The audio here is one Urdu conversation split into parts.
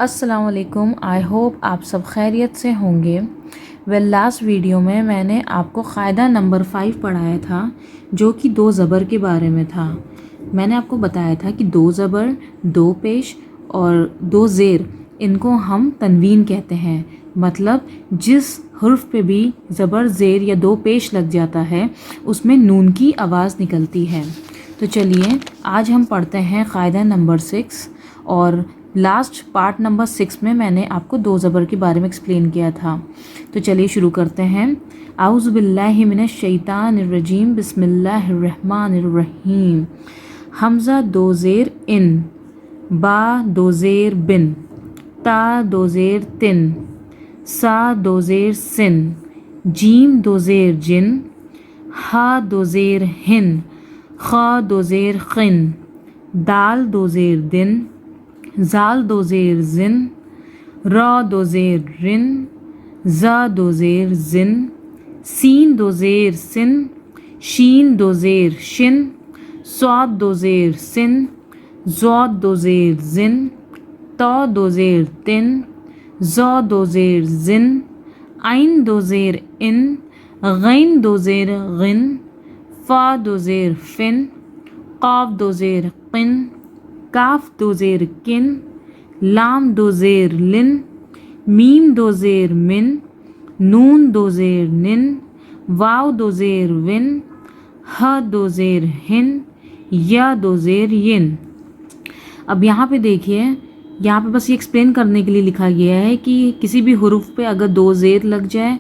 السلام علیکم. آئی ہوپ آپ سب خیریت سے ہوں گے. لاسٹ ویڈیو میں نے آپ کو قاعدہ نمبر 5 پڑھایا تھا جو کہ 2 زبر کے بارے میں تھا. میں نے آپ کو بتایا تھا کہ 2 زبر، 2 پیش اور 2 زیر، ان کو ہم تنوین کہتے ہیں. مطلب جس حرف پہ بھی زبر، زیر یا 2 پیش لگ جاتا ہے اس میں نون کی آواز نکلتی ہے. تو چلیے آج ہم پڑھتے ہیں قاعدہ نمبر 6. اور لاسٹ پارٹ نمبر 6 میں نے آپ کو 2 زبر کے بارے میں ایکسپلین کیا تھا. تو چلیے شروع کرتے ہیں. اعوذ باللہ من الشیطان الرجیم، بسم اللہ الرحمن الرحیم. حمزہ 2 زیر ان، با 2 زیر بن، تا 2 زیر تن، سا 2 زیر سن، جیم 2 زیر جن، ہا 2 زیر ہن، خا 2 زیر خن، دال 2 زیر دن، زال 2 زیر زن، را 2 زیر رن، زا 2 زیر زن، سین 2 زیر سن، شین 2 زیر شن، صاد 2 زیر سن، زاد 2 زیر زن، تا 2 زیر تن، زا 2 زیر زن، عین 2 زیر ان، غین 2 زیر غن، فا 2 زیر فن، قاف 2 زیر قن، کاف 2 زیر کن، لام 2 زیر لن، میم 2 زیر من، نون 2 زیر نن، واو 2 زیر ون، ہ 2 زیر ہن، یا 2 زیر ین. اب یہاں پہ دیکھیے، یہاں پہ بس یہ ایکسپلین کرنے کے لیے لکھا گیا ہے کہ کسی بھی حرف پہ اگر 2 زیر لگ جائے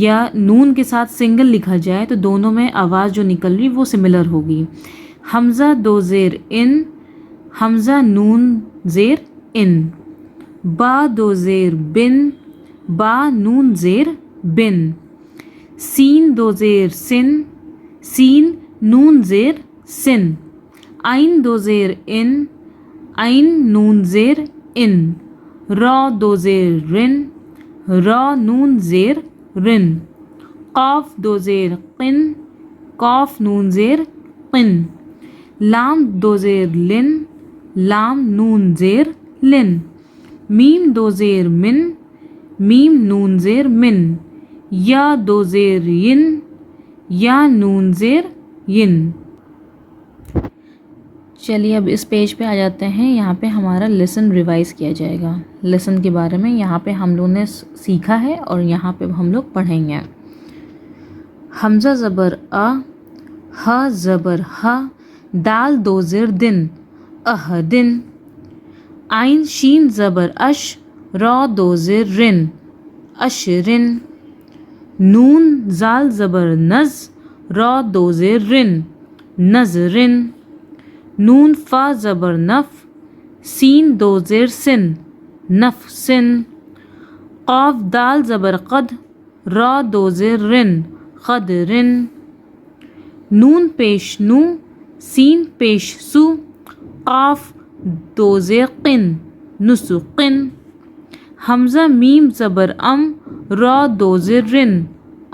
یا نون کے ساتھ سنگل لکھا جائے تو دونوں میں آواز جو نکل رہی وہ سملر ہوگی. حمزہ 2 زیر ان، حمزہ نون زیر ان، با 2 زیر بن، با نون زیر بن، سین 2 زیر سن، سین نون زیر سن، عین 2 زیر ان، عین نون زیر ان، را 2 زیر رن، را نون زیر رن، قاف 2 زیر قن، قاف نون زیر قن، لام 2 زیر لن، لام نون زیر لن، میم 2 زیر من، میم نون زیر من، یا 2 زیر ین، یا نون زیر ین. چلیے اب اس پیج پہ آ جاتے ہیں. یہاں پہ ہمارا لیسن ریوائز کیا جائے گا. لیسن کے بارے میں یہاں پہ ہم لوگوں نے سیکھا ہے اور یہاں پہ ہم لوگ پڑھیں گے. حمزہ زبر آ، ہا زبر ہا، دال 2 زیر دن، دن، عین شین زبر اش، را 2 زیر رن، اشرن، نون زال زبر نز، را 2 زیر رن، نزرن، نون فا زبر نف، سین 2 زیر سن، نفسن، قاف دال زبر قد، را 2 زیر رن، قدرن، نون پیش نو، سین پیش سو، قاف 2 زیر قن، نسقن، حمزہ میم زبر ام، را 2 زیر رن،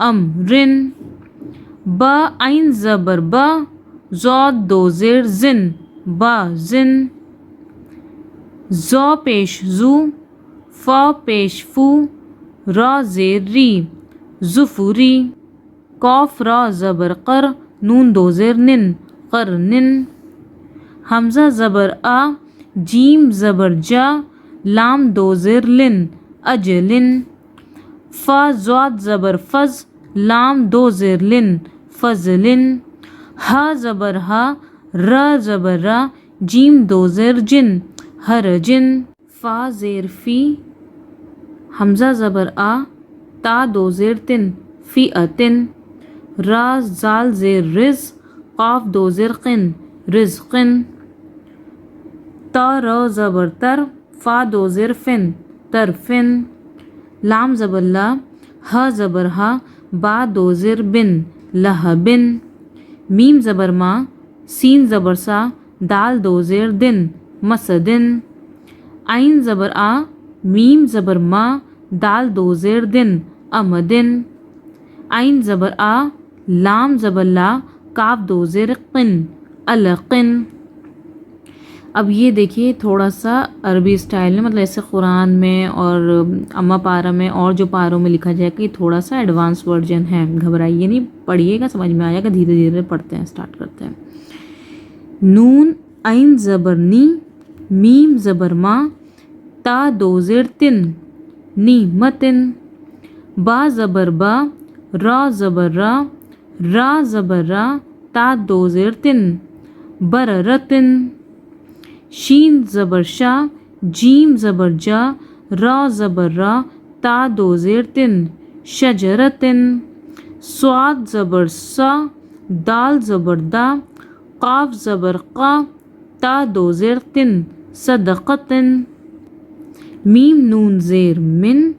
امرن، با عین زبر با، زاد 2 زیر زن، بازن، زا پیش زو، فا پیش فو، را زیر ری، زفری، قاف را زبر قر، نون 2 زیر نن، قرنن، حمزہ زبر آ، جیم زبر جا، لام 2 زیر لن، اجلن، فا زاد زبر فز، لام 2 زیر لن، فضلن، ہا زبر ہا، را زبر را، جیم 2 زیر جن، ہرجن، فا زیر فی، حمزہ زبر آ، تا 2 زیر تن، فی اتن، را زال زیر رز، قاف 2 زیر قن، رزقن، تا را زبر تر، فا 2 زیر فن، ترفن، لام زبر لا، ہا زبر ہا، با 2 زیر بن، لہبن، میم زبر ما، سین زبر سا، دال 2 زیر دن، مسدن، عین زبر آ، میم زبر ما، دال 2 زیر دن، امدن، عین زبر آ، لام زبر لا، کاف 2 زیر قن، القن. اب یہ دیکھیے تھوڑا سا عربی اسٹائل میں، مطلب ایسے قرآن میں اور اما پارا میں اور جو پاروں میں لکھا جائے کہ یہ تھوڑا سا ایڈوانس ورژن ہے، گھبرائیے نہیں، پڑھیے گا سمجھ میں آئے گا، دھیرے دھیرے پڑھتے ہیں، اسٹارٹ کرتے ہیں۔ نون عین زبر نی، میم زبر ما، تا دو زیر تن، نی متن، با زبر با، را زبر را، را زبر را، تا دو زیر تن، بر رتن، شین زبر شا، جیم زبر جا، را زبر را، تا دو زیر تن، شجرتن، صاد زبر سا، دال زبر دا، قاف زبر قا، تا دو زیر تن، صدقتن، میم نون زیر من،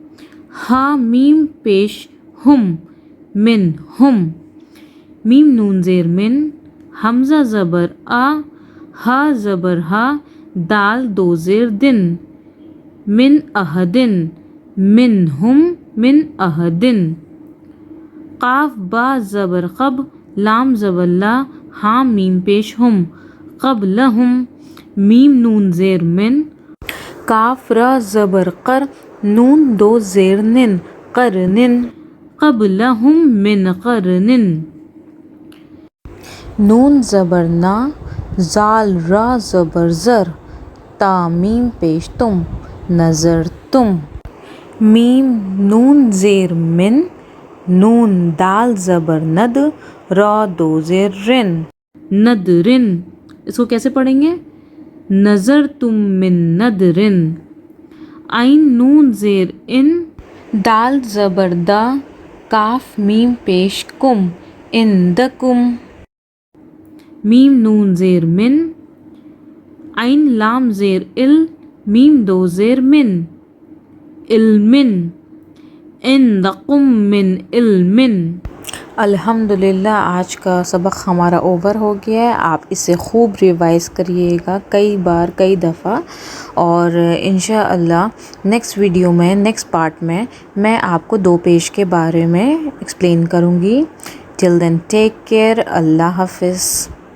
ہا میم پیش ہم، من ہم، میم نون زیر من، حمزہ زبر آ، ہا زبر ہا، دال دو زیر دن، من احدن، من ہم، من احدن، قاف با زبر قب، لام زبر لا، ہا میم پیش ہم، قبلہم، میم نون زیر من، کاف را زبر قر، نون دو زیر نن، قرنن، قبلہم من قرنن، نون زبر نا، زال را زبر زر، تا میم پیش تم، نظر تم، میم نون زیر من، نون دال زبر ند، را دو زیر رن، ندرن، اس کو کیسے پڑھیں گے؟ نظر تم من ندرن، عین نون زیر ان، دال زبر دا، کاف میم پیش کم، اندکم، میم نون زیر من، عین لام زیر ال، میم دو زیر من، علمن، عندکم من علمن۔ الحمدللہ آج کا سبق ہمارا اوور ہو گیا ہے۔ آپ اسے خوب ریوائز کریے گا کئی بار، کئی دفعہ، اور انشاءاللہ نیکسٹ ویڈیو میں، نیکسٹ پارٹ میں آپ کو دو پیش کے بارے میں ایکسپلین کروں گی۔ ٹل دین ٹیک کیئر، اللہ حافظ۔